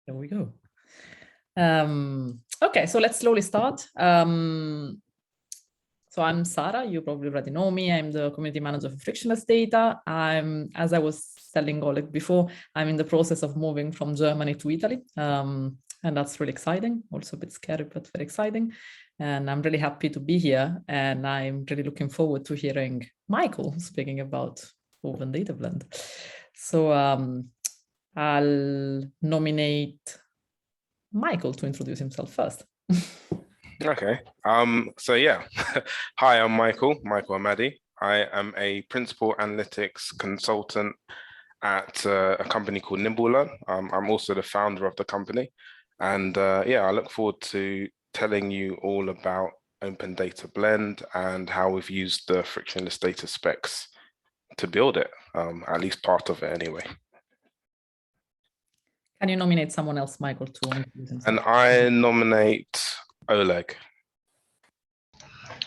There we go. Okay, so let's slowly start. So I'm Sarah, you probably already know me. I'm the community manager for Frictionless Data. As I was telling Oleg before, I'm in the process of moving from Germany to Italy. And that's really exciting, also a bit scary, but very exciting. And I'm really happy to be here. And I'm really looking forward to hearing Michael speaking about Open Data Blend. So I'll nominate Michael to introduce himself first. Okay. So yeah, hi, I'm Michael Amadi. I am a principal analytics consultant at a company called Nimblelearn. I'm also the founder of the company. And yeah, I look forward to telling you all about Open Data Blend and how we've used the frictionless data specs to build it, at least part of it anyway. Can you nominate someone else, Michael, to introduce himself? And I nominate Oleg.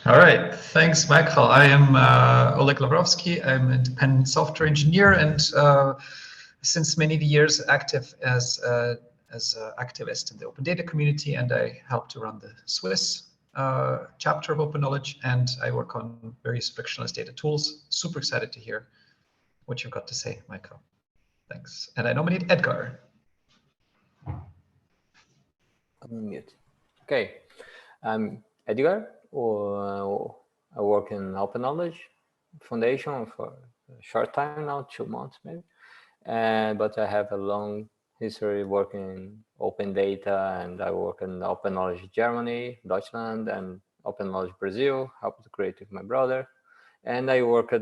All right, thanks, Michael. I am Oleg Lavrovsky. I'm an independent software engineer and since many years active as an activist in the open data community, and I help to run the Swiss chapter of Open Knowledge, and I work on various frictionless data tools. Super excited to hear what you've got to say, Michael. Thanks. And I nominate Edgar. Unmute. Okay, I'm Edgar. I work in Open Knowledge Foundation for a short time now, 2 months maybe. But I have a long history working in open data, and I work in Open Knowledge Germany, Deutschland, and Open Knowledge Brazil, helped to create with my brother. And I worked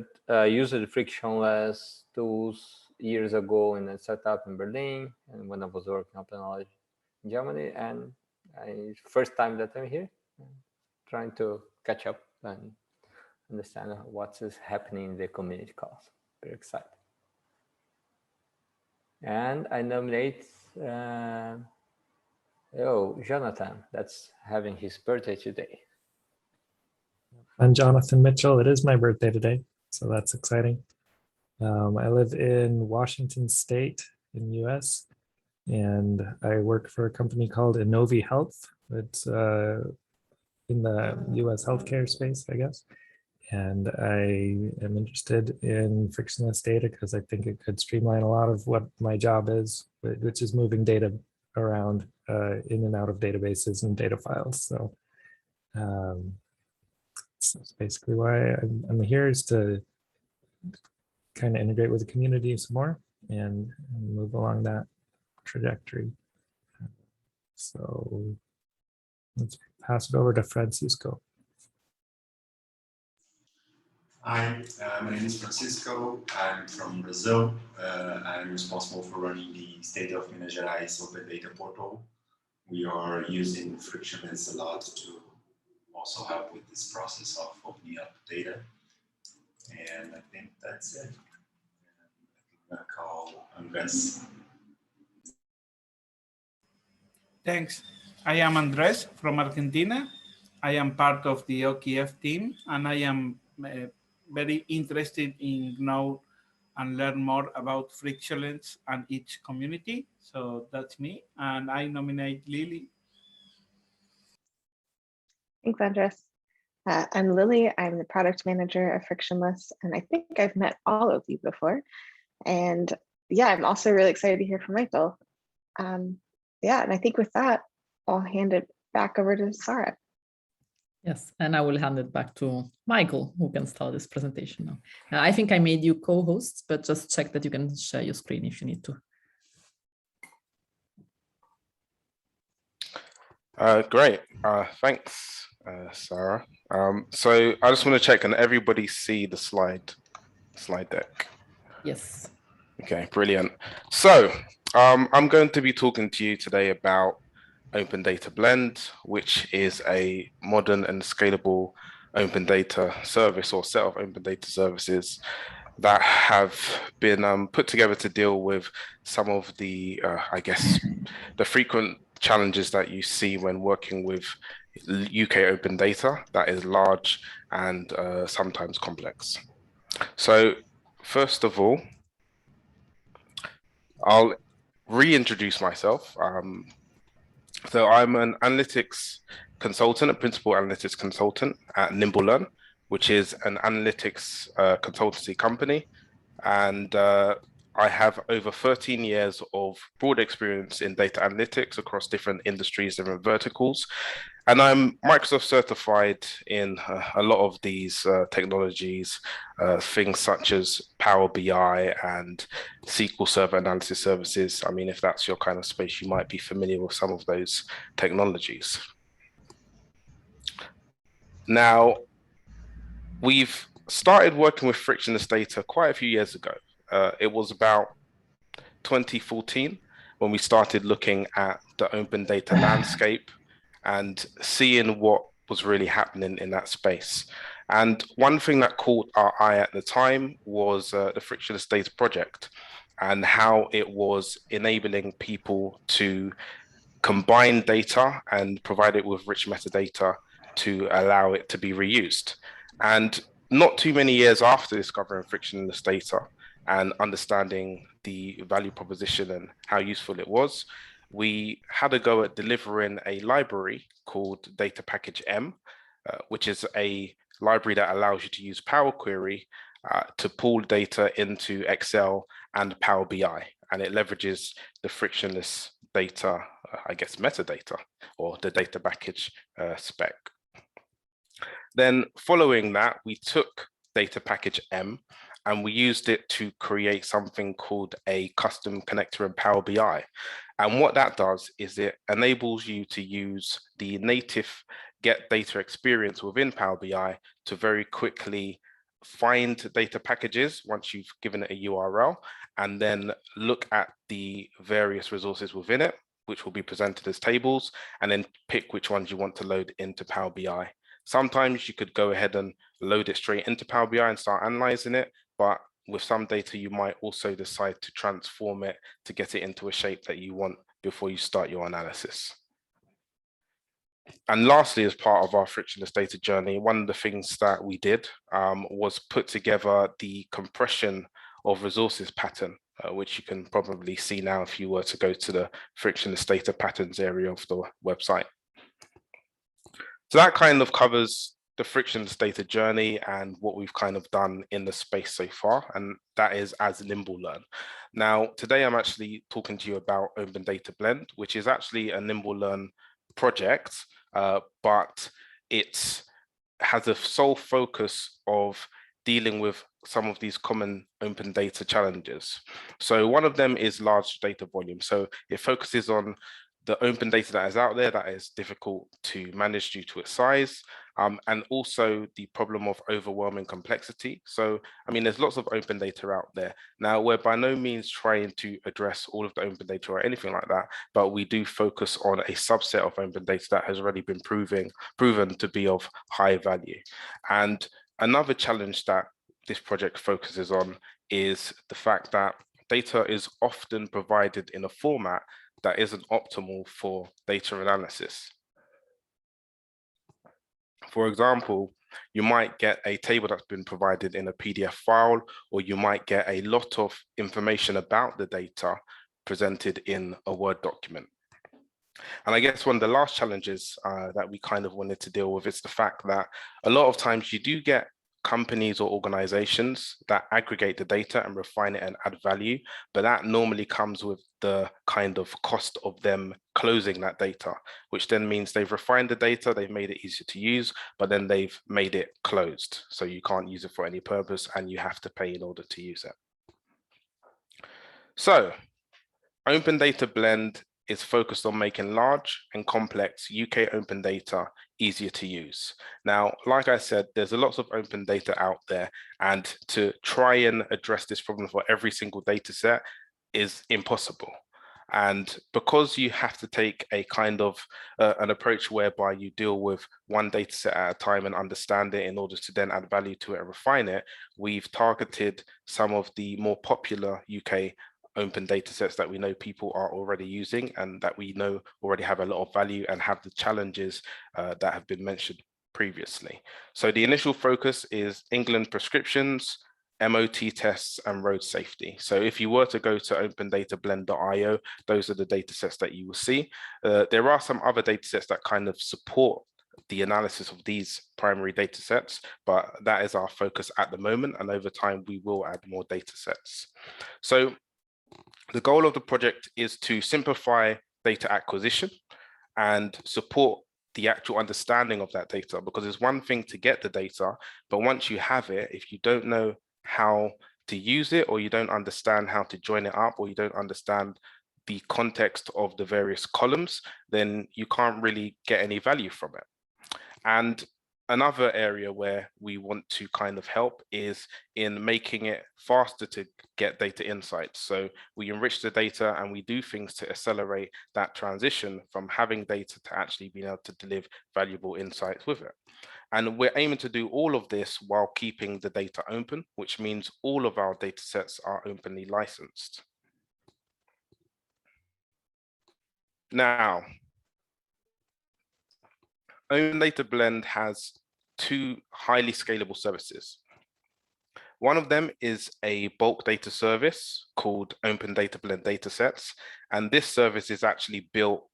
used frictionless tools years ago in a startup in Berlin, and when I was working Open Knowledge in Germany, and first time that I'm here, trying to catch up and understand what is happening in the community calls. Very excited. And I nominate Jonathan, that's having his birthday today. I'm Jonathan Mitchell. It is my birthday today, so that's exciting. I live in Washington State in the US, and I work for a company called Innovi Health. It's in the US healthcare space, I guess. And I am interested in frictionless data because I think it could streamline a lot of what my job is, which is moving data around in and out of databases and data files. So that's basically why I'm here, is to kind of integrate with the community some more and move along that trajectory. So let's pass it over to Francisco. Hi, my name is Francisco. I'm from Brazil. I'm responsible for running the State of Minas Gerais Open Data Portal. We are using Frictionless a lot to also help with this process of opening up data. And I think that's it. I'm gonna call Andres. Thanks. I am Andres from Argentina. I am part of the OKF team, and I am very interested in know and learn more about Frictionless and each community. So that's me, and I nominate Lily. Thanks, Andres. I'm Lily. I'm the product manager of Frictionless, and I think I've met all of you before. And yeah, I'm also really excited to hear from Michael. Yeah, and I think with that, I'll hand it back over to Sarah. Yes, and I will hand it back to Michael, who can start this presentation now. I think I made you co-hosts, but just check that you can share your screen if you need to. Great, thanks, Sarah. So I just want to check, can everybody see the slide deck? Yes. Okay, brilliant. So I'm going to be talking to you today about Open Data Blend, which is a modern and scalable open data service or set of open data services that have been put together to deal with some of the, I guess, the frequent challenges that you see when working with UK open data that is large and sometimes complex. So first of all, I'll reintroduce myself. So I'm an analytics consultant, a principal analytics consultant at NimbleLearn, which is an analytics consultancy company. And I have over 13 years of broad experience in data analytics across different industries, different verticals. And I'm Microsoft certified in a lot of these technologies, things such as Power BI and SQL Server analysis services. I mean, if that's your kind of space, you might be familiar with some of those technologies. Now, we've started working with frictionless data quite a few years ago. It was about 2014 when we started looking at the open data landscape and seeing what was really happening in that space. And one thing that caught our eye at the time was the Frictionless Data Project and how it was enabling people to combine data and provide it with rich metadata to allow it to be reused. And not too many years after discovering frictionless data and understanding the value proposition and how useful it was, we had a go at delivering a library called Data Package M, which is a library that allows you to use Power Query to pull data into Excel and Power BI. And it leverages the frictionless data, I guess, metadata or the data package spec. Then following that, we took Data Package M and we used it to create something called a custom connector in Power BI. And what that does is it enables you to use the native get data experience within Power BI to very quickly find data packages once you've given it a URL, and then look at the various resources within it, which will be presented as tables, and then pick which ones you want to load into Power BI. Sometimes you could go ahead and load it straight into Power BI and start analyzing it, but with some data, you might also decide to transform it to get it into a shape that you want before you start your analysis. And lastly, as part of our frictionless data journey, one of the things that we did was put together the compression of resources pattern, which you can probably see now if you were to go to the frictionless data patterns area of the website. So that kind of covers the frictionless data journey and what we've kind of done in the space so far, and that is as NimbleLearn. Now, today I'm actually talking to you about Open Data Blend, which is actually a NimbleLearn project, but it has a sole focus of dealing with some of these common open data challenges. So one of them is large data volume. So it focuses on the open data that is out there that is difficult to manage due to its size, and also the problem of overwhelming complexity. So, I mean, there's lots of open data out there. Now, we're by no means trying to address all of the open data or anything like that, but we do focus on a subset of open data that has already been proven to be of high value. And another challenge that this project focuses on is the fact that data is often provided in a format that isn't optimal for data analysis. For example, you might get a table that's been provided in a PDF file, or you might get a lot of information about the data presented in a Word document. And I guess one of the last challenges that we kind of wanted to deal with is the fact that a lot of times you do get companies or organizations that aggregate the data and refine it and add value, but that normally comes with the kind of cost of them closing that data, which then means they've refined the data, they've made it easier to use, but then they've made it closed. So you can't use it for any purpose and you have to pay in order to use it. So Open Data Blend is focused on making large and complex UK open data easier to use. Now, like I said, there's a lot of open data out there, and to try and address this problem for every single data set is impossible. And because you have to take a kind of an approach whereby you deal with one data set at a time and understand it in order to then add value to it and refine it, we've targeted some of the more popular UK open data sets that we know people are already using and that we know already have a lot of value and have the challenges that have been mentioned previously. So the initial focus is England prescriptions, MOT tests, and road safety. So if you were to go to opendatablend.io, those are the data sets that you will see. There are some other data sets that kind of support the analysis of these primary data sets, but that is our focus at the moment, and over time we will add more data sets. So the goal of the project is to simplify data acquisition and support the actual understanding of that data, because it's one thing to get the data, but once you have it, if you don't know how to use it, or you don't understand how to join it up, or you don't understand the context of the various columns, then you can't really get any value from it. And another area where we want to kind of help is in making it faster to get data insights. So we enrich the data and we do things to accelerate that transition from having data to actually being able to deliver valuable insights with it. And we're aiming to do all of this while keeping the data open, which means all of our data sets are openly licensed. Now, Open Data Blend has two highly scalable services. One of them is a bulk data service called Open Data Blend Datasets, and this service is actually built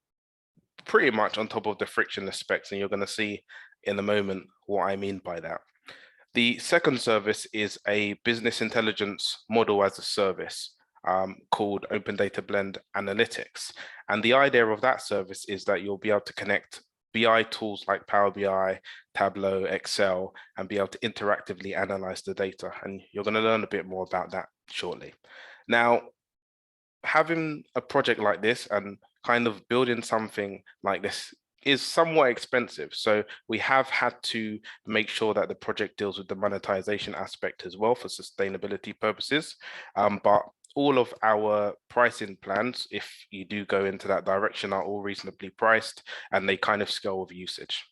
pretty much on top of the frictionless specs, and you're going to see in a moment what I mean by that. The second service is a business intelligence model as a service called Open Data Blend Analytics, and the idea of that service is that you'll be able to connect BI tools like Power BI, Tableau, Excel, and be able to interactively analyze the data. And you're going to learn a bit more about that shortly. Now, having a project like this and kind of building something like this is somewhat expensive. So we have had to make sure that the project deals with the monetization aspect as well for sustainability purposes. But all of our pricing plans, if you do go into that direction, are all reasonably priced and they kind of scale with usage.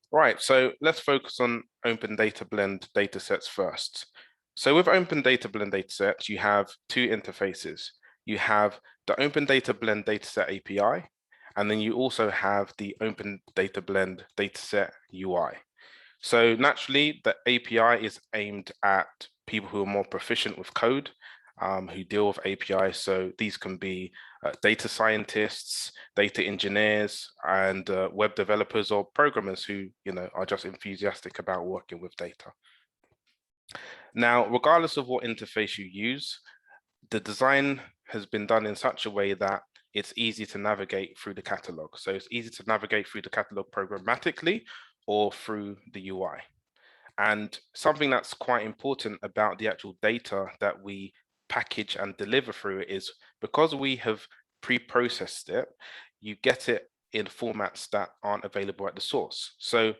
Right, so let's focus on Open Data Blend datasets first. So with Open Data Blend datasets, you have two interfaces. You have the Open Data Blend Dataset API, and then you also have the Open Data Blend Dataset UI. So naturally, the API is aimed at people who are more proficient with code, who deal with APIs. So these can be data scientists, data engineers, and web developers or programmers who, are just enthusiastic about working with data. Now, regardless of what interface you use, the design has been done in such a way that it's easy to navigate through the catalog. So it's easy to navigate through the catalog programmatically or through the UI. And something that's quite important about the actual data that we package and deliver through it is because we have pre-processed it, you get it in formats that aren't available at the source. So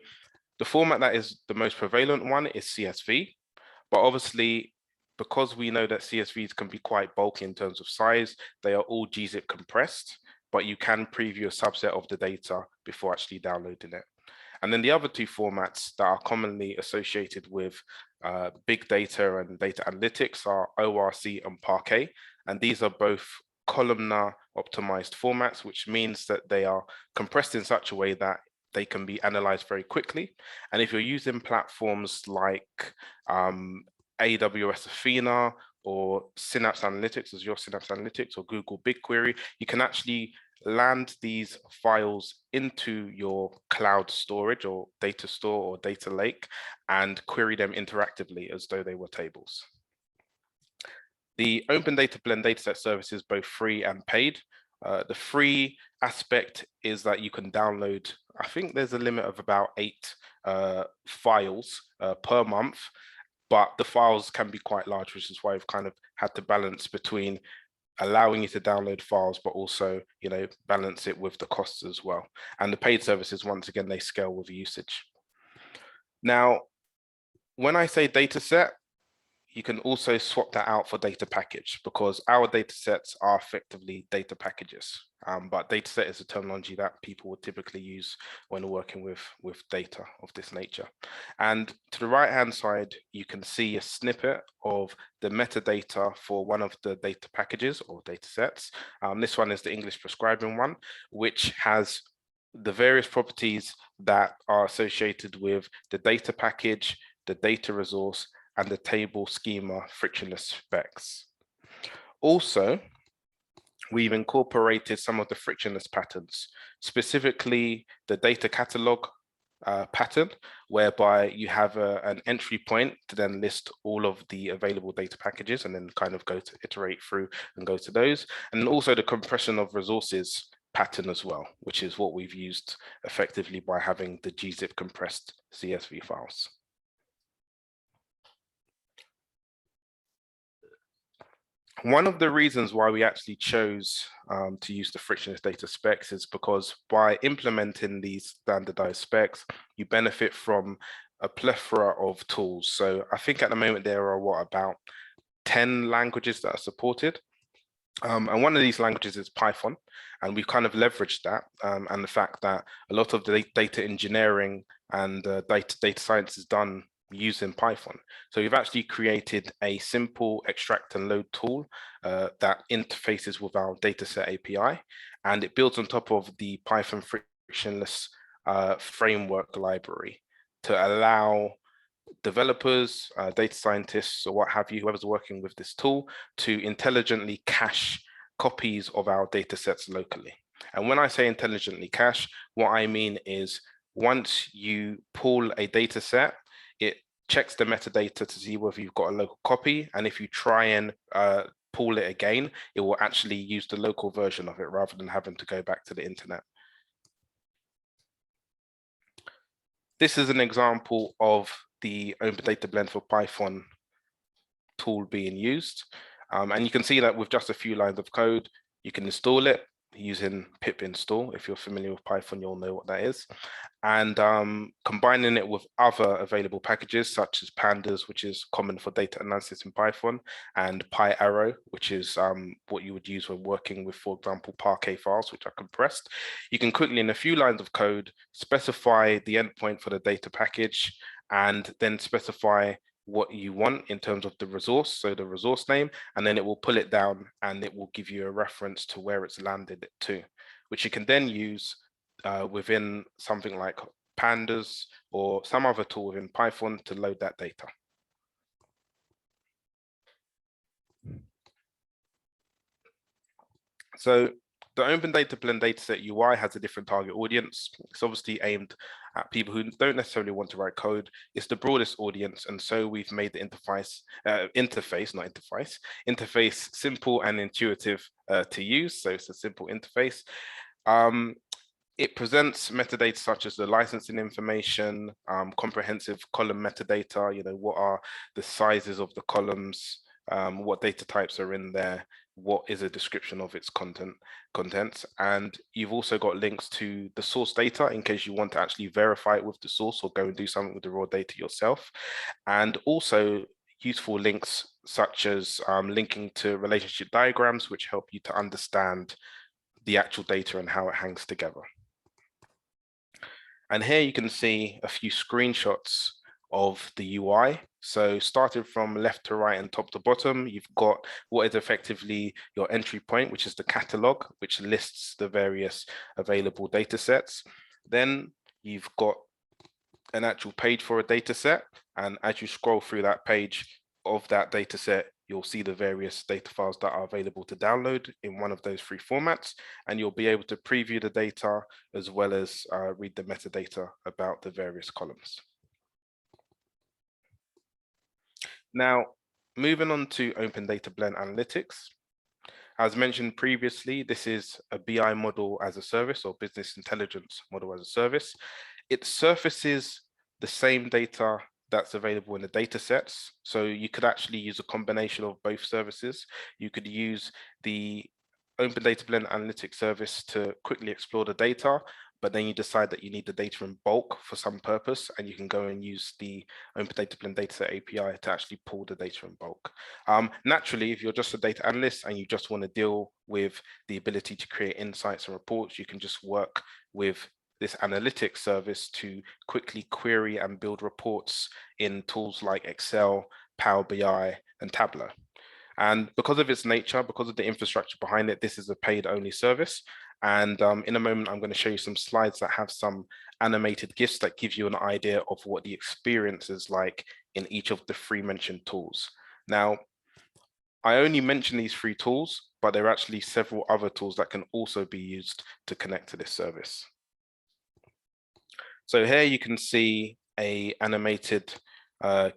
the format that is the most prevalent one is CSV, but obviously, because we know that CSVs can be quite bulky in terms of size, they are all gzip compressed, but you can preview a subset of the data before actually downloading it. And then the other two formats that are commonly associated with big data and data analytics are ORC and Parquet. And these are both columnar optimized formats, which means that they are compressed in such a way that they can be analyzed very quickly. And if you're using platforms like AWS Athena or Synapse Analytics, Azure Synapse Analytics, or Google BigQuery, you can actually land these files into your cloud storage or data store or data lake and query them interactively as though they were tables. The Open Data Blend dataset service is both free and paid. The free aspect is that you can download, I think there's a limit of about 8 files per month, but the files can be quite large, which is why we've kind of had to balance between allowing you to download files, but also, balance it with the costs as well. And the paid services, once again, they scale with usage. Now, when I say data set, you can also swap that out for data package because our data sets are effectively data packages. But data set is a terminology that people would typically use when working with data of this nature. And to the right-hand side, you can see a snippet of the metadata for one of the data packages or data sets. This one is the English prescribing one, which has the various properties that are associated with the data package, the data resource, and the table schema frictionless specs. Also, we've incorporated some of the frictionless patterns, specifically the data catalog pattern, whereby you have an entry point to then list all of the available data packages and then kind of go to iterate through and go to those. And also the compression of resources pattern as well, which is what we've used effectively by having the gzip compressed CSV files. One of the reasons why we actually chose to use the frictionless data specs is because by implementing these standardized specs, you benefit from a plethora of tools. So I think at the moment there are about 10 languages that are supported. And one of these languages is Python, and we've kind of leveraged that and the fact that a lot of the data engineering and data science is done using Python. So we've actually created a simple extract and load tool that interfaces with our Dataset API, and it builds on top of the Python frictionless framework library to allow developers, data scientists, or what have you, whoever's working with this tool, to intelligently cache copies of our data sets locally. And when I say intelligently cache, what I mean is once you pull a data set, it checks the metadata to see whether you've got a local copy. And if you try and pull it again, it will actually use the local version of it rather than having to go back to the internet. This is an example of the Open Data Blend for Python tool being used. And you can see that with just a few lines of code, you can install it using pip install. If you're familiar with Python, you'll know what that is. And combining it with other available packages such as pandas, which is common for data analysis in Python, and PyArrow, which is what you would use when working with, for example, Parquet files, which are compressed. You can quickly, in a few lines of code, specify the endpoint for the data package and then specify what you want in terms of the resource, so the resource name, and then it will pull it down and it will give you a reference to where it's landed to, which you can then use within something like pandas or some other tool within Python to load that data. So the Open Data Blend Dataset UI has a different target audience. It's obviously aimed at people who don't necessarily want to write code. It's the broadest audience, and so we've made the interface simple and intuitive to use. So it's a simple interface. It presents metadata such as the licensing information, comprehensive column metadata, what are the sizes of the columns, what data types are in there, what is a description of its contents, and you've also got links to the source data in case you want to actually verify it with the source or go and do something with the raw data yourself, and also useful links such as linking to relationship diagrams, which help you to understand the actual data and how it hangs together. And here you can see a few screenshots of the UI. So starting from left to right and top to bottom, you've got what is effectively your entry point, which is the catalog, which lists the various available data sets. Then you've got an actual page for a data set. And as you scroll through that page of that data set, you'll see the various data files that are available to download in one of those three formats, and you'll be able to preview the data as well as read the metadata about the various columns. Now, moving on to Open Data Blend Analytics. As mentioned previously, this is a BI model as a service or business intelligence model as a service. It surfaces the same data that's available in the data sets. So you could actually use a combination of both services. You could use the Open Data Blend Analytics service to quickly explore the data, but then you decide that you need the data in bulk for some purpose, and you can go and use the Open Data Blend Dataset API to actually pull the data in bulk. Naturally, if you're just a data analyst and you just want to deal with the ability to create insights and reports, you can just work with this analytics service to quickly query and build reports in tools like Excel, Power BI, and Tableau. And because of its nature, because of the infrastructure behind it, this is a paid only service. And in a moment, I'm going to show you some slides that have some animated GIFs that give you an idea of what the experience is like in each of the three mentioned tools. Now, I only mention these three tools, but there are actually several other tools that can also be used to connect to this service. So here you can see an animated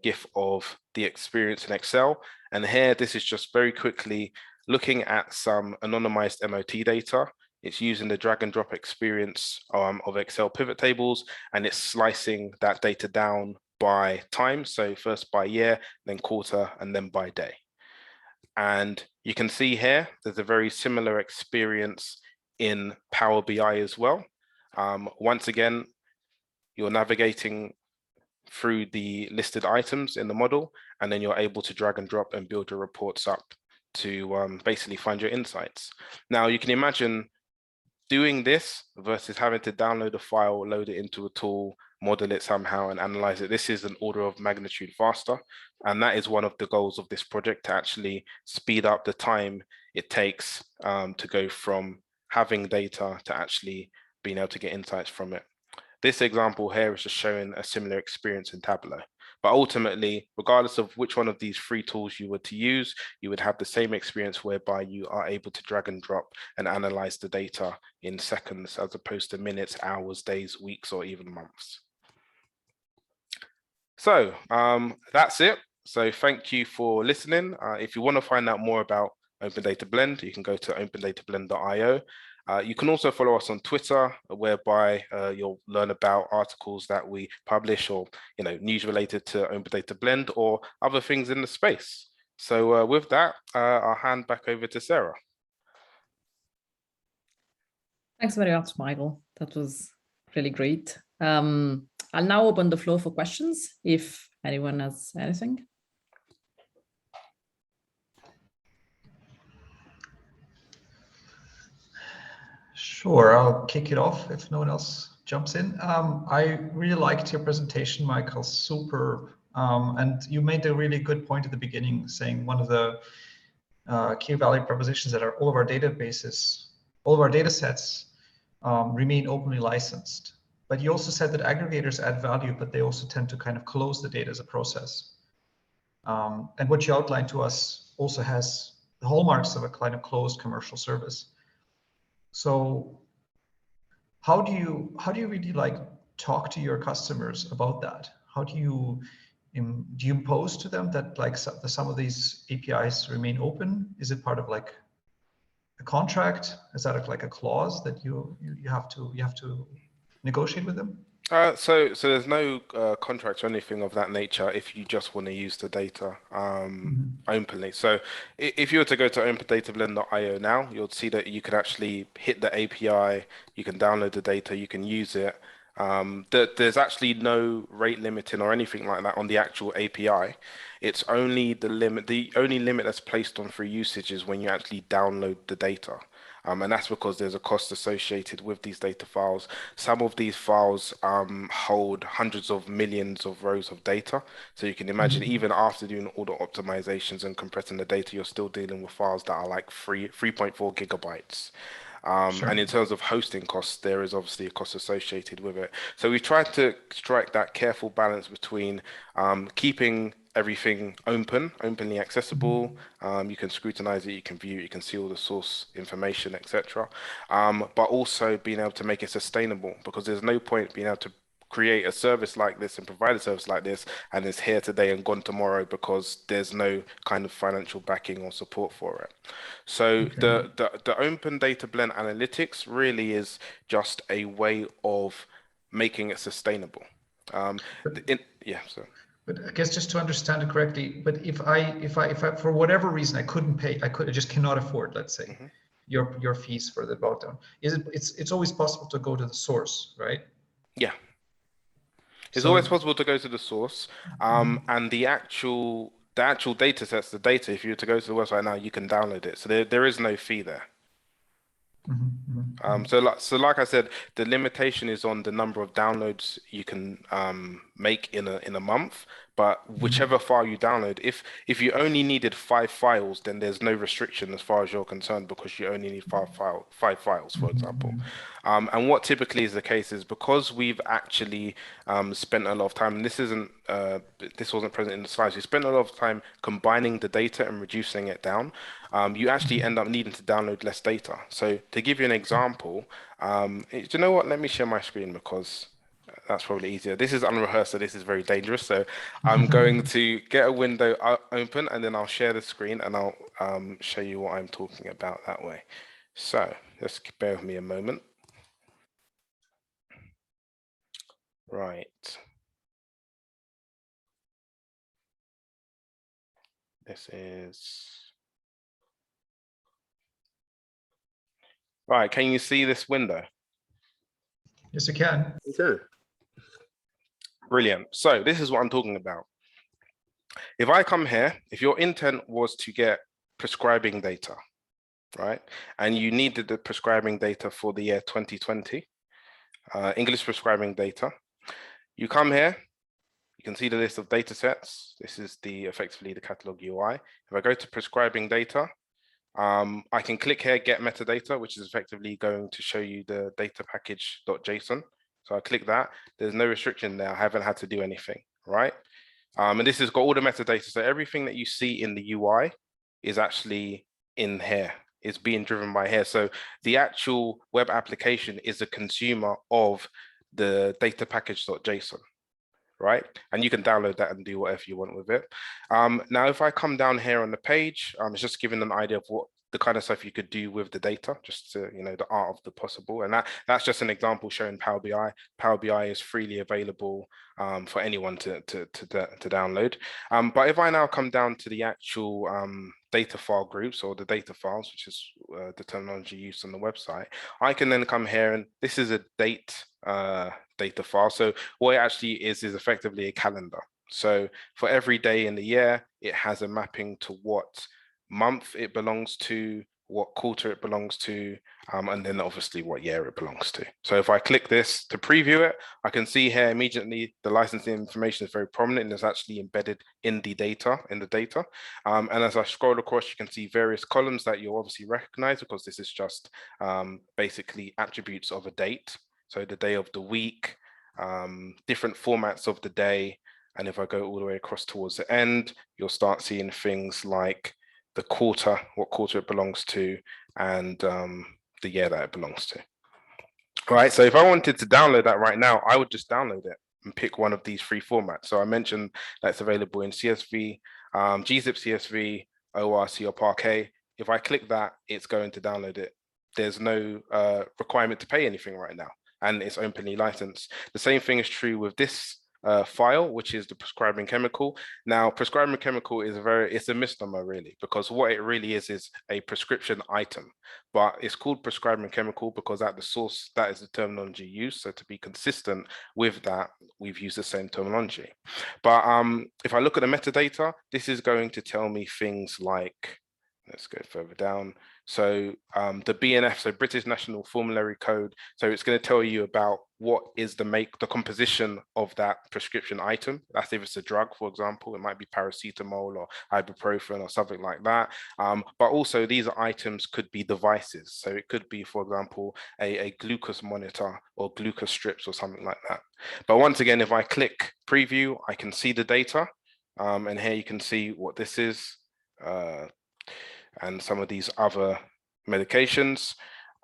GIF of the experience in Excel. And here, this is just very quickly looking at some anonymized MOT data. It's using the drag and drop experience of Excel pivot tables, and it's slicing that data down by time. So first by year, then quarter, and then by day. And you can see here, there's a very similar experience in Power BI as well. Once again, you're navigating through the listed items in the model, and then you're able to drag and drop and build your reports up to basically find your insights. Now, you can imagine doing this versus having to download a file, load it into a tool, model it somehow and analyze it. This is an order of magnitude faster. And that is one of the goals of this project, to actually speed up the time it takes to go from having data to actually being able to get insights from it. This example here is just showing a similar experience in Tableau. But ultimately, regardless of which one of these three tools you were to use, you would have the same experience whereby you are able to drag and drop and analyze the data in seconds, as opposed to minutes, hours, days, weeks, or even months. So that's it. So thank you for listening. If you want to find out more about Open Data Blend, you can go to opendatablend.io. You can also follow us on Twitter, whereby you'll learn about articles that we publish, or news related to Open Data Blend or other things in the space. So with that, I'll hand back over to Sarah. Thanks very much, Michael. That was really great. I'll now open the floor for questions, if anyone has anything. Sure, I'll kick it off if no one else jumps in. I really liked your presentation, Michael, super. And you made a really good point at the beginning, saying one of the key value propositions that are all of our databases, all of our data sets remain openly licensed. But you also said that aggregators add value, but they also tend to kind of close the data as a process. And what you outlined to us also has the hallmarks of a kind of closed commercial service. So how do you really talk to your customers about that? How do you impose to them that some of these APIs remain open? Is it part of a contract? Is that a clause that you have to negotiate with them? So there's no contract or anything of that nature if you just want to use the data openly. So if you were to go to opendatablend.io now, you'll see that you can actually hit the API, you can download the data, you can use it. There's actually no rate limiting or anything like that on the actual API. It's only the only limit that's placed on free usage is when you actually download the data. And that's because there's a cost associated with these data files. Some of these files hold hundreds of millions of rows of data. So you can imagine even after doing all the optimizations and compressing the data, you're still dealing with files that are like 3.4 gigabytes. Sure. And in terms of hosting costs, there is obviously a cost associated with it. So we tried to strike that careful balance between keeping everything openly accessible. You can scrutinize it, you can view it, you can see all the source information, etc. But also being able to make it sustainable, because there's no point being able to create a service like this and provide a service like this and it's here today and gone tomorrow because there's no kind of financial backing or support for it. So the Open Data Blend analytics really is just a way of making it sustainable. But I guess just to understand it correctly, but if I for whatever reason I couldn't pay, I just cannot afford, let's say, your fees for the bout down. It's always possible to go to the source, right? Yeah. It's always possible to go to the source, and the actual data sets, the data, if you were to go to the website now, you can download it. So there is no fee there. So like I said, the limitation is on the number of downloads you can make in a month, But whichever file you download, if you only needed 5 files, then there's no restriction as far as you're concerned, because you only need 5 files, for example. And what typically is the case is, because we've actually spent a lot of time, and this wasn't present in the slides, we spent a lot of time combining the data and reducing it down. You actually end up needing to download less data. So to give you an example, do you know what? Let me share my screen, because that's probably easier. This is unrehearsed, so this is very dangerous. So I'm going to get a window open, and then I'll share the screen, and I'll show you what I'm talking about that way. So just bear with me a moment. Right. This is... Right, can you see this window? Yes, you can. Sure. Brilliant. So this is what I'm talking about. If I come here, if your intent was to get prescribing data, right, and you needed the prescribing data for the year 2020, English prescribing data, you come here, you can see the list of data sets. This is effectively the catalog UI. If I go to prescribing data, I can click here, get metadata, which is effectively going to show you the data package.json. So I click that. There's no restriction there. I haven't had to do anything, right? And this has got all the metadata. So everything that you see in the UI is actually in here. It's being driven by here. So the actual web application is a consumer of the data package.json, right? And you can download that and do whatever you want with it. Now, if I come down here on the page, it's just giving an idea of what the kind of stuff you could do with the data, just to, you know, the art of the possible. And that's just an example showing Power BI. Power BI is freely available for anyone to download. But if I now come down to the actual data file groups, or the data files, which is the terminology used on the website, I can then come here, and this is a date data file. So what it actually is effectively a calendar. So for every day in the year, it has a mapping to what month it belongs to, what quarter it belongs to, and then obviously what year it belongs to. So if I click this to preview it, I can see here immediately the licensing information is very prominent and is actually embedded in the data. And as I scroll across, you can see various columns that you'll obviously recognize, because this is just basically attributes of a date. So the day of the week, different formats of the day. And if I go all the way across towards the end, you'll start seeing things like the quarter, what quarter it belongs to, and the year that it belongs to. All right, so if I wanted to download that right now, I would just download it and pick one of these 3 formats. So I mentioned that's available in CSV, gzip CSV, ORC, or Parquet. If I click that, it's going to download it. There's no requirement to pay anything right now, and it's openly licensed. The same thing is true with this file, which is the prescribing chemical. Now, prescribing chemical is it's a misnomer, really, because what it really is a prescription item, but it's called prescribing chemical because at the source, that is the terminology used. So to be consistent with that, we've used the same terminology. But if I look at the metadata, this is going to tell me things like, let's go further down. So the BNF, so British National Formulary Code. So it's going to tell you about what is the composition of that prescription item. That's if it's a drug, for example, it might be paracetamol or ibuprofen or something like that. But also these items could be devices. So it could be, for example, a glucose monitor or glucose strips or something like that. But once again, if I click preview, I can see the data. And here you can see what this is. And some of these other medications,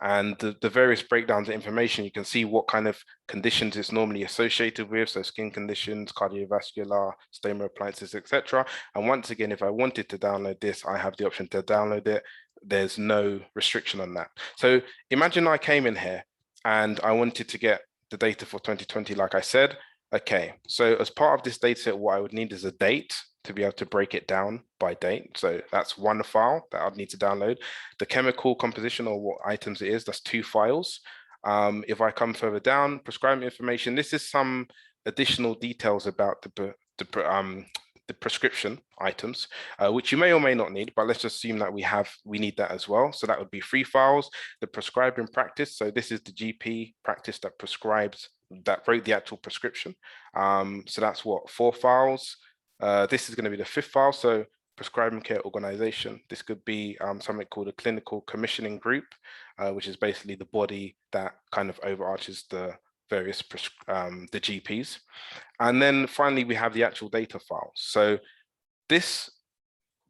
and the various breakdowns of information. You can see what kind of conditions it's normally associated with, so skin conditions, cardiovascular, stoma appliances, etc. And once again, if I wanted to download this, I have the option to download it. There's no restriction on that. So imagine I came in here and I wanted to get the data for 2020, like I said. Okay, so as part of this data set, what I would need is a date to be able to break it down by date. So that's one file that I'd need to download. The chemical composition, or what items it is, that's 2 files. If I come further down, prescribing information, this is some additional details about the prescription items, which you may or may not need, but let's just assume that we need that as well. So that would be 3 files. The prescribing practice, so this is the GP practice that prescribes, that wrote the actual prescription. So that's what, 4 files. This is going to be the 5th file. So prescribing care organization. This could be something called a clinical commissioning group, which is basically the body that kind of overarches the various the GPs. And then finally, we have the actual data file. So this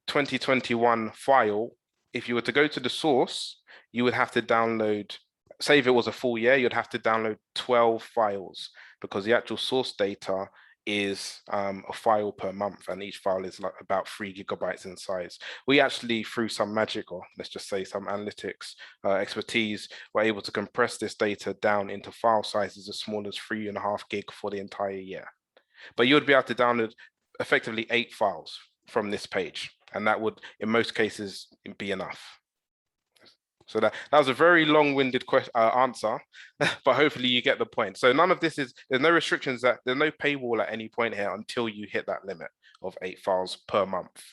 2021 file, if you were to go to the source, you would have to download, say if it was a full year, you'd have to download 12 files, because the actual source data is a file per month, and each file is like about 3 GB in size. We actually, through some magic, or let's just say some analytics expertise, were able to compress this data down into file sizes as small as 3.5 gig for the entire year. But you would be able to download effectively 8 files from this page, and that would, in most cases, be enough. So that was a very long-winded answer, but hopefully you get the point. So none of this is, there's no restrictions, that there's no paywall at any point here until you hit that limit of 8 files per month.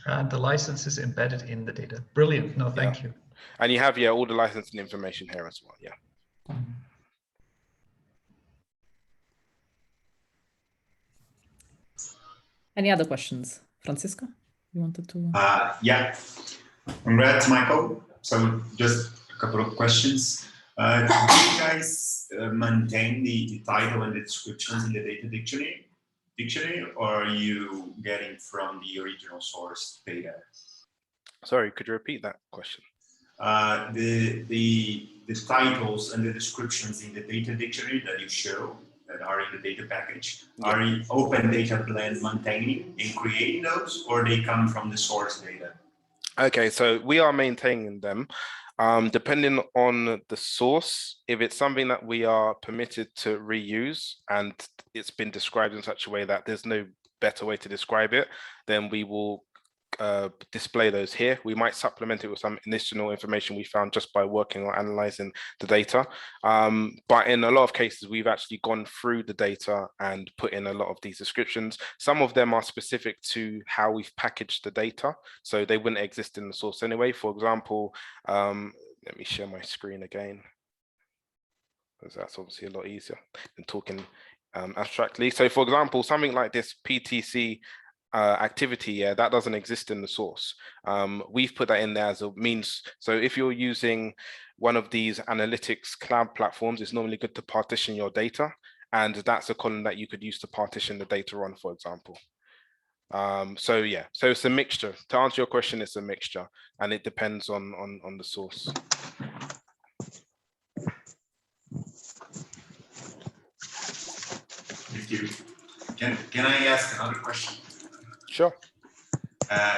And the license is embedded in the data. Brilliant. No, thank you. And you have, all the licensing information here as well. Yeah. Any other questions? Francisco, you wanted to? Yeah. Congrats, Michael. So just a couple of questions. Do you guys maintain the title and the descriptions in the data dictionary, or are you getting from the original source data? Sorry, could you repeat that question? The titles and the descriptions in the data dictionary that you show, that are in the data package, are you Open Data Blend maintaining and creating those, or they come from the source data? Okay, so we are maintaining them. Depending on the source, if it's something that we are permitted to reuse and it's been described in such a way that there's no better way to describe it, then we will display those here. We might supplement it with some additional information we found just by working or analyzing the data. But in a lot of cases, we've actually gone through the data and put in a lot of these descriptions. Some of them are specific to how we've packaged the data, so they wouldn't exist in the source anyway. For example, let me share my screen again, because that's obviously a lot easier than talking abstractly. So for example, something like this PTC activity, that doesn't exist in the source. We've put that in there as a means. So if you're using one of these analytics cloud platforms, it's normally good to partition your data, and that's a column that you could use to partition the data on, for example. So it's a mixture. To answer your question, it's a mixture, and it depends on the source. Thank you. Can I ask another question? Sure.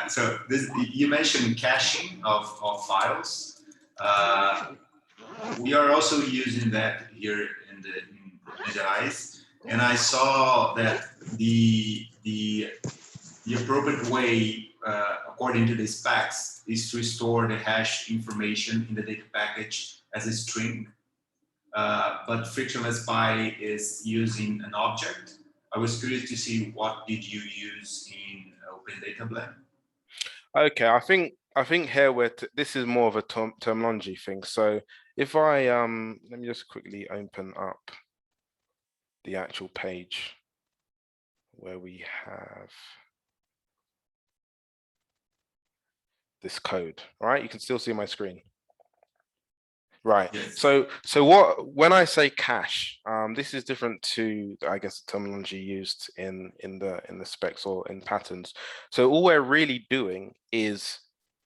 So you mentioned caching of files. We are also using that here in Visualize, and I saw that the appropriate way, according to the specs, is to store the hash information in the data package as a string. But Frictionless Pi is using an object. I was curious to see, what did you use in Open Data Blend? Okay, I think here this is more of a terminology thing. So if I let me just quickly open up the actual page where we have this code. All right, you can still see my screen. Right. Yes. So when I say cache, this is different to, I guess, the terminology used in the specs or in patterns. So all we're really doing is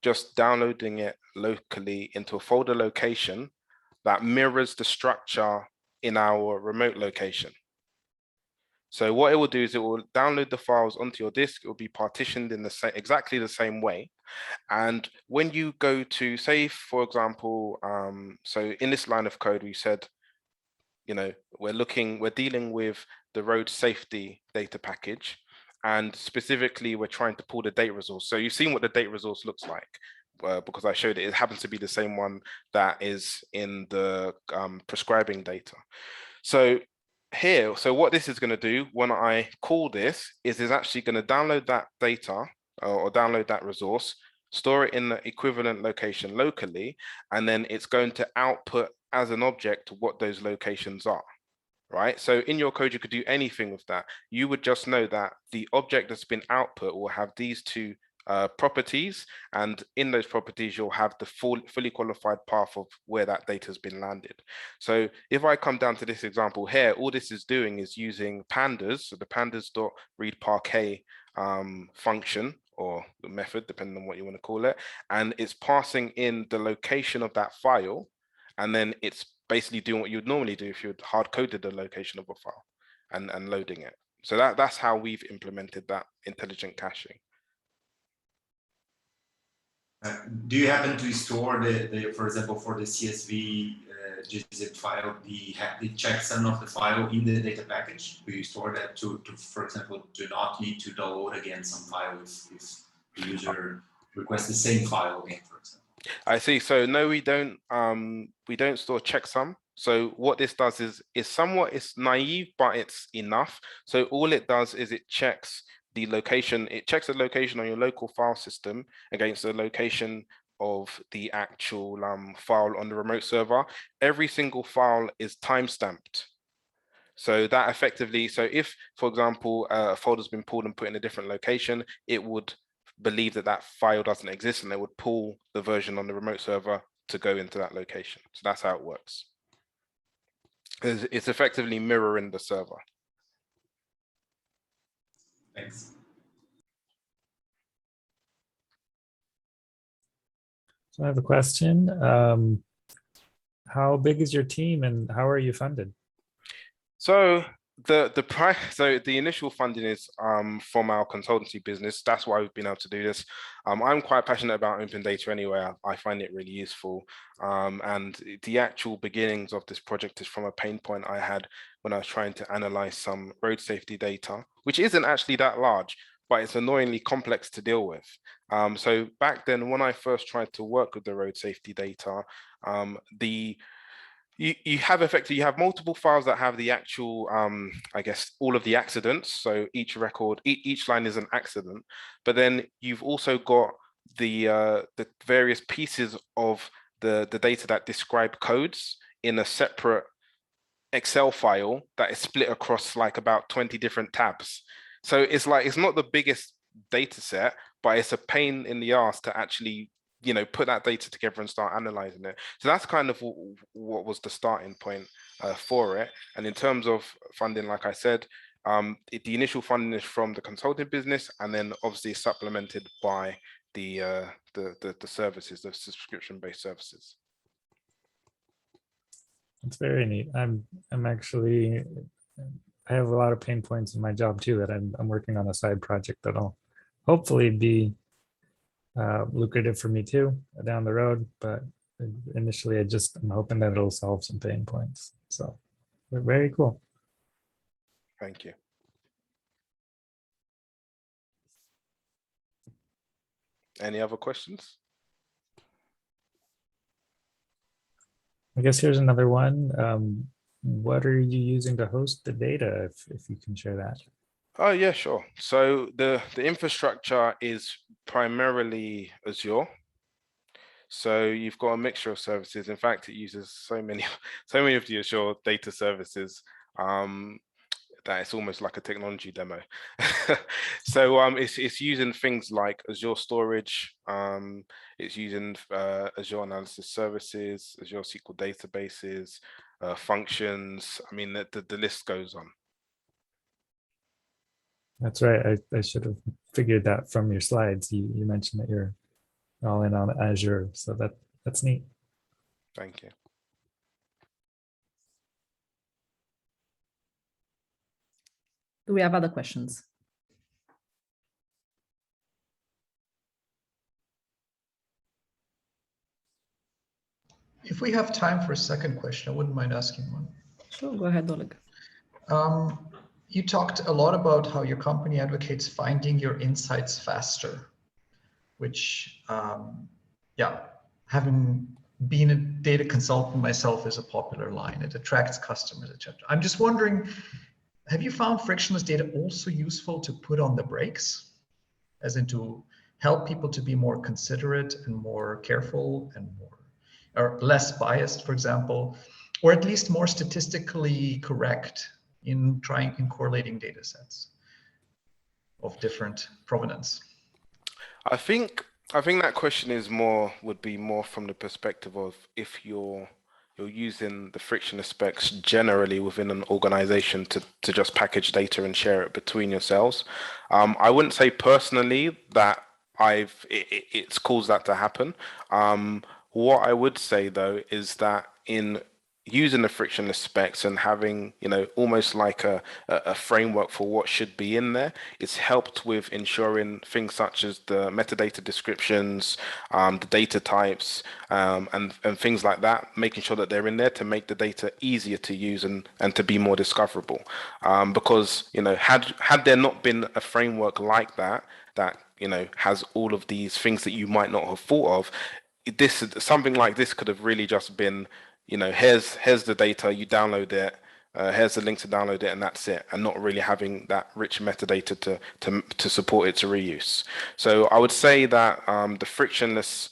just downloading it locally into a folder location that mirrors the structure in our remote location. So what it will do is it will download the files onto your disk. It will be partitioned in exactly the same way. And when you go to, say, for example, so in this line of code, we said, we're dealing with the road safety data package, and specifically we're trying to pull the data resource. So you've seen what the data resource looks like, because I showed it. It happens to be the same one that is in the prescribing data. So here, so what this is going to do when I call this is actually going to download that data or download that resource, store it in the equivalent location locally, and then it's going to output as an object what those locations are, right? So in your code, you could do anything with that. You would just know that the object that's been output will have these two properties, and in those properties you'll have the fully qualified path of where that data has been landed. So if I come down to this example here, all this is doing is using pandas, so the pandas.readParquet function or the method, depending on what you want to call it, and it's passing in the location of that file, and then it's basically doing what you'd normally do if you'd hard-coded the location of a file and loading it. So that's how we've implemented that intelligent caching. Do you happen to store for example, for the CSV gzip file, the checksum of the file in the data package? Do you store that to for example, do not need to download again some file if the user requests the same file again, for example? I see. So no, we don't store checksum. So what this does is it's naive, but it's enough. So all it does is it checks the location. It checks the location on your local file system against the location of the actual file on the remote server. Every single file is timestamped. So that effectively, so if, for example, a folder's been pulled and put in a different location, it would believe that that file doesn't exist, and they would pull the version on the remote server to go into that location. So that's how it works. It's effectively mirroring the server. Thanks. So I have a question. How big is your team and how are you funded? So the initial funding is from our consultancy business. That's why we've been able to do this. I'm quite passionate about open data anyway. I find it really useful. And the actual beginnings of this project is from a pain point I had when I was trying to analyze some road safety data, which isn't actually that large, but it's annoyingly complex to deal with. So back then, when I first tried to work with the road safety data, you have multiple files that have the actual, I guess, all of the accidents. So each record, each line is an accident, but then you've also got the various pieces of the data that describe codes in a separate Excel file that is split across like about 20 different tabs. So it's like, it's not the biggest data set, but it's a pain in the ass to actually, put that data together and start analyzing it. So that's kind of what was the starting point for it. And in terms of funding, like I said, the initial funding is from the consulting business, and then obviously supplemented by the services, the subscription-based services. It's very neat. I'm actually, I have a lot of pain points in my job too, that I'm working on a side project that'll hopefully be lucrative for me too down the road. But initially, I'm hoping that it'll solve some pain points. So very cool. Thank you. Any other questions? I guess here's another one. What are you using to host the data, if you can share that? Oh, yeah, sure. So the infrastructure is primarily Azure. So you've got a mixture of services. In fact, it uses so many of the Azure data services that it's almost like a technology demo. So it's using things like Azure Storage, it's using Azure Analysis Services, Azure SQL databases, functions. I mean, the list goes on. That's right. I should have figured that from your slides. You mentioned that you're all in on Azure, so that's neat. Thank you. Do we have other questions? If we have time for a second question, I wouldn't mind asking one. Sure, go ahead, Oleg. You talked a lot about how your company advocates finding your insights faster, which, having been a data consultant myself is a popular line. It attracts customers, etc. I'm just wondering, have you found frictionless data also useful to put on the brakes, as in to help people to be more considerate and more careful and more, or less biased, for example? or at least more statistically correct in correlating data sets of different provenance? I think that question is would be more from the perspective of if you're using the frictionless specs generally within an organization to just package data and share it between yourselves. I wouldn't say personally that it's caused that to happen. What I would say though is that in using the frictionless specs and having, almost like a framework for what should be in there, it's helped with ensuring things such as the metadata descriptions, the data types, and things like that, making sure that they're in there to make the data easier to use and to be more discoverable. Because, had there not been a framework like that, has all of these things that you might not have thought of, something like this could have really just been, here's the data, you download it, here's the link to download it, and that's it, and not really having that rich metadata to support its reuse. So I would say that the frictionless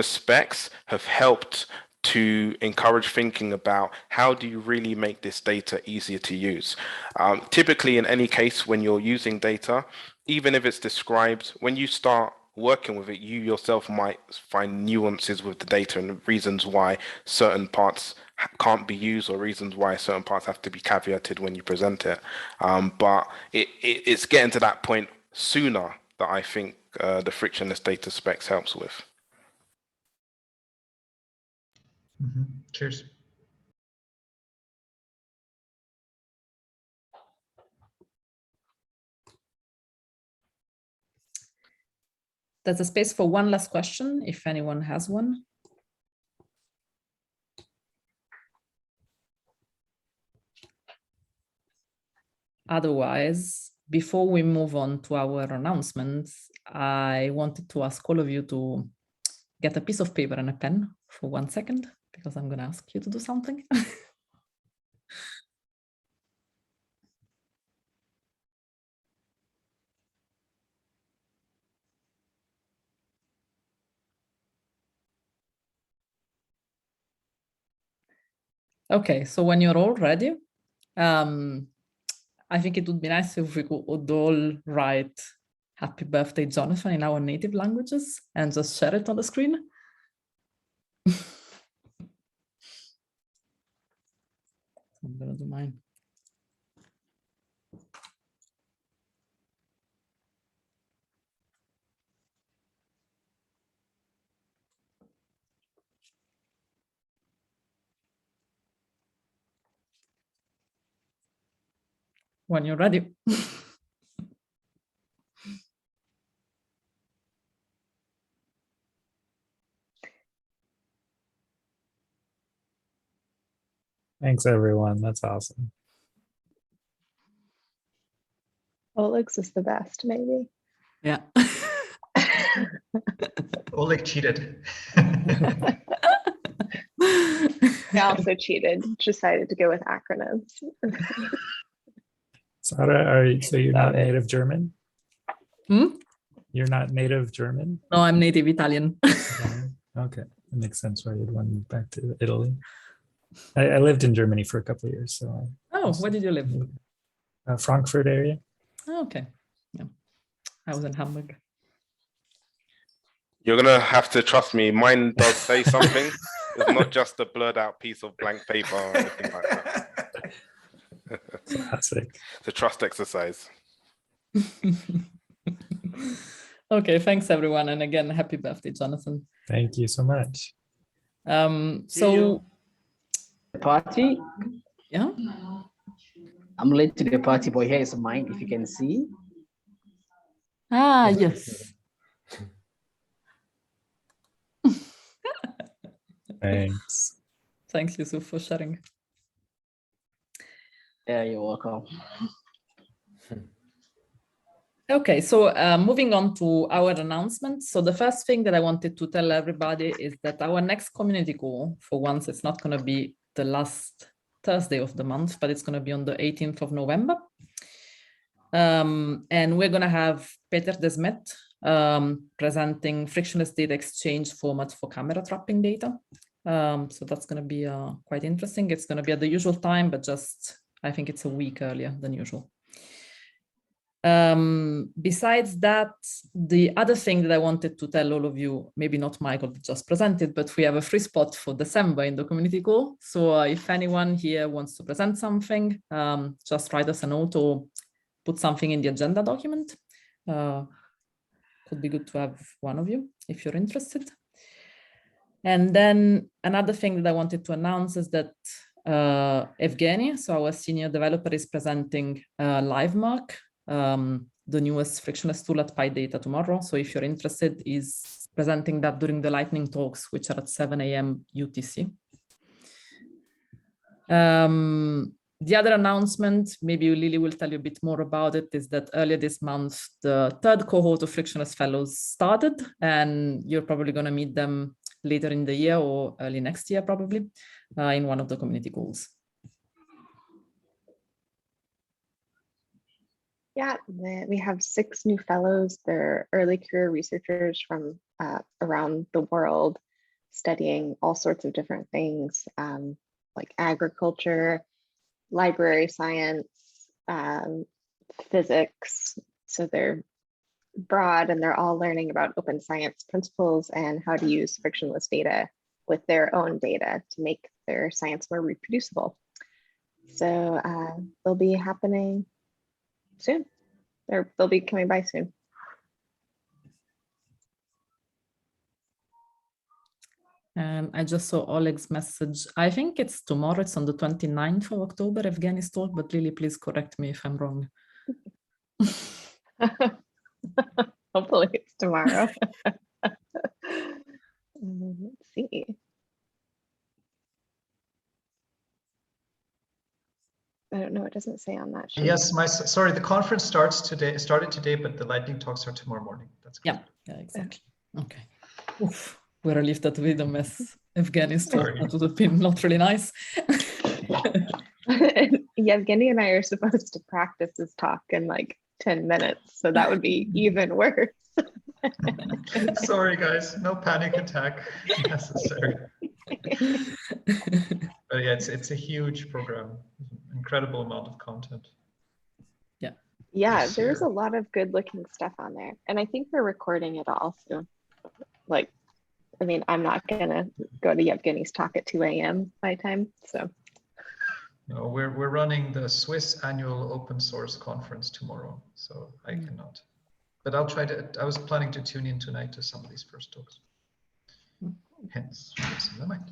specs have helped to encourage thinking about how do you really make this data easier to use. Typically, in any case, when you're using data, even if it's described, when you start working with it, you yourself might find nuances with the data and reasons why certain parts can't be used or reasons why certain parts have to be caveated when you present it. But it's getting to that point sooner that I think the frictionless data specs helps with. Cheers. There's a space for one last question, if anyone has one. Otherwise, before we move on to our announcements, I wanted to ask all of you to get a piece of paper and a pen for 1 second, because I'm going to ask you to do something. Okay, so when you're all ready, I think it would be nice if we could all write "Happy Birthday, Jonathan" in our native languages and just share it on the screen. I'm gonna do mine. When you're ready. Thanks, everyone. That's awesome. Oleg's is the best, maybe. Yeah. Oleg cheated. I also cheated, decided to go with acronyms. Sara, so you're not native German? Hmm? You're not native German? No, I'm native Italian. Okay, that makes sense why you'd want to move back to Italy. I lived in Germany for a couple of years, so. Where did you live? Frankfurt area. Oh, okay, yeah, I was in Hamburg. You're gonna have to trust me. Mine does say something. It's not just a blurred out piece of blank paper or anything like that. Classic. It's a trust exercise. Okay, thanks everyone, and again, happy birthday, Jonathan. Thank you so much. So the party. Yeah. I'm late to the party, but here is mine. If you can see. Ah, yes. Thanks. Thanks, Yusuf, for sharing. Yeah, you're welcome. Okay, so moving on to our announcements. So the first thing that I wanted to tell everybody is that our next community call, for once, it's not going to be the last Thursday of the month, but it's going to be on the 18th of November. And we're going to have Peter Desmet presenting frictionless data exchange format for camera trapping data. So that's going to be quite interesting. It's going to be at the usual time, but just I think it's a week earlier than usual. Besides that, the other thing that I wanted to tell all of you, maybe not Michael that just presented, but we have a free spot for December in the community call. So if anyone here wants to present something, just write us a note or put something in the agenda document. Could be good to have one of you if you're interested. And then another thing that I wanted to announce is that Evgeny, so our senior developer, is presenting LiveMark, the newest frictionless tool at PyData tomorrow. So if you're interested, he's presenting that during the lightning talks, which are at 7 a.m. UTC. The other announcement, maybe Lily will tell you a bit more about it, is that earlier this month, the third cohort of Frictionless Fellows started, and you're probably going to meet them later in the year or early next year, probably, in one of the community calls. Yeah, we have 6 new fellows. They're early career researchers from around the world, studying all sorts of different things, like agriculture, library science, physics. So they're broad, and they're all learning about open science principles and how to use frictionless data with their own data to make their science more reproducible. So they'll be happening soon. They'll be coming by soon. And I just saw Oleg's message. I think it's tomorrow. It's on the 29th of October, Evgeny's talk, but Lily, please correct me if I'm wrong. Hopefully it's tomorrow. Let's see. I don't know. It doesn't say on that sheet. Yes, sorry. The conference started today, but the lightning talks are tomorrow morning. That's good. Yeah, exactly. Okay. Oof. We're relieved that we didn't miss Evgeny's talk. That would have been not really nice. Evgeny and I are supposed to practice this talk in like 10 minutes, so that would be even worse. Sorry, guys. No panic attack necessary. But yeah, it's a huge program. Incredible amount of content. Yeah, there's a lot of good looking stuff on there. And I think we're recording it all. So like, I mean, I'm not gonna go to Yevgeny's talk at 2 a.m. my time, so. No, we're running the Swiss annual open source conference tomorrow, so I cannot. But I'll try to, I was planning to tune in tonight to some of these first talks. Hence, what's in the mind.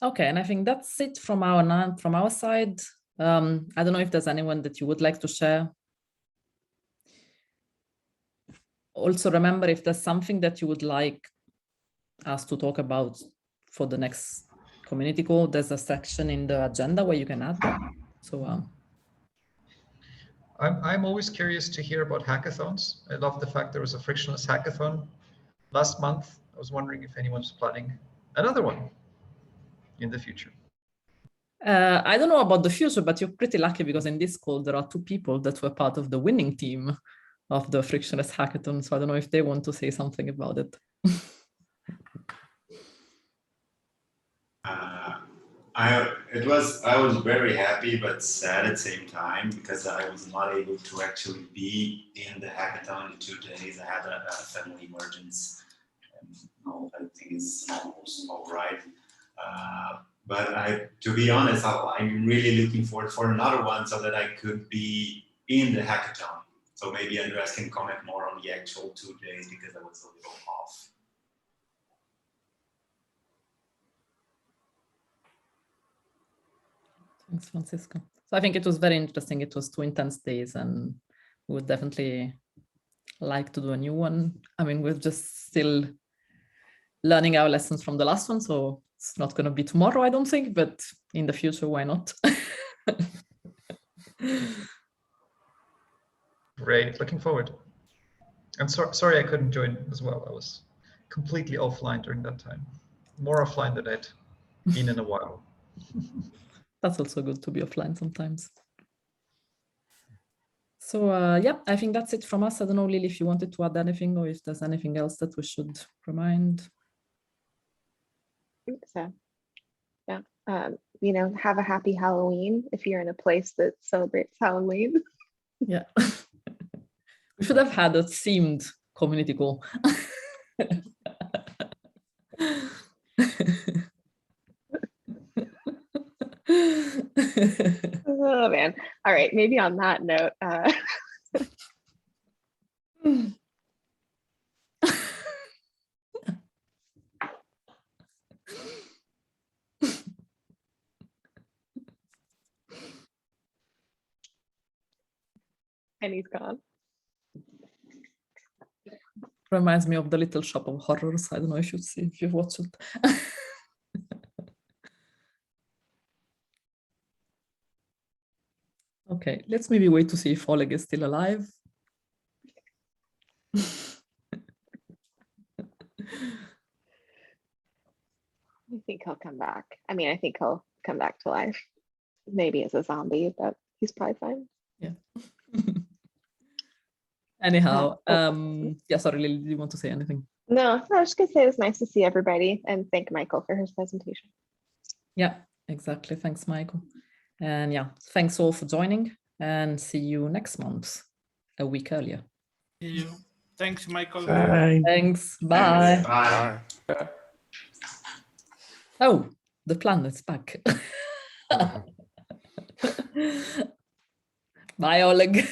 Okay, and I think that's it from our side. I don't know if there's anyone that you would like to share. Also, remember, if there's something that you would like us to talk about for the next community call, there's a section in the agenda where you can add that. So I'm always curious to hear about hackathons. I love the fact there was a frictionless hackathon last month. I was wondering if anyone's planning another one in the future. I don't know about the future, but you're pretty lucky because in this call, there are 2 people that were part of the winning team of the frictionless hackathon. So I don't know if they want to say something about it. I was very happy but sad at the same time because I was not able to actually be in the hackathon in 2 days. I had a family emergency, and everything is almost all right. But to be honest, I'm really looking forward for another one so that I could be in the hackathon. So maybe Andreas can comment more on the actual 2 days because I was a little off. Thanks, Francisco. So I think it was very interesting. It was 2 intense days, and we would definitely like to do a new one. I mean, we're just still learning our lessons from the last one, so it's not going to be tomorrow, I don't think, but in the future, why not? Great, looking forward. And sorry I couldn't join as well. I was completely offline during that time. More offline than I'd been in a while. That's also good to be offline sometimes. So yeah, I think that's it from us. I don't know, Lily, if you wanted to add anything or if there's anything else that we should remind. So, yeah, you know, have a happy Halloween if you're in a place that celebrates Halloween. Yeah. We should have had a themed community goal. Oh man. All right, maybe on that note, and he's gone. Reminds me of the Little Shop of Horrors. I don't know if you see if you've watched it. Okay, let's maybe wait to see if Oleg is still alive. I think he'll come back. I mean, I think he'll come back to life. Maybe as a zombie, but he's probably fine. Yeah. Anyhow, yeah, sorry, Lily, do you want to say anything? No, I was just gonna say it was nice to see everybody and thank Michael for his presentation. Yeah, exactly. Thanks, Michael. And yeah, thanks all for joining and see you next month, a week earlier. See you. Thanks, Michael. Bye. Thanks. Bye. Bye. Bye. Oh, the planet's back. Bye, Oleg.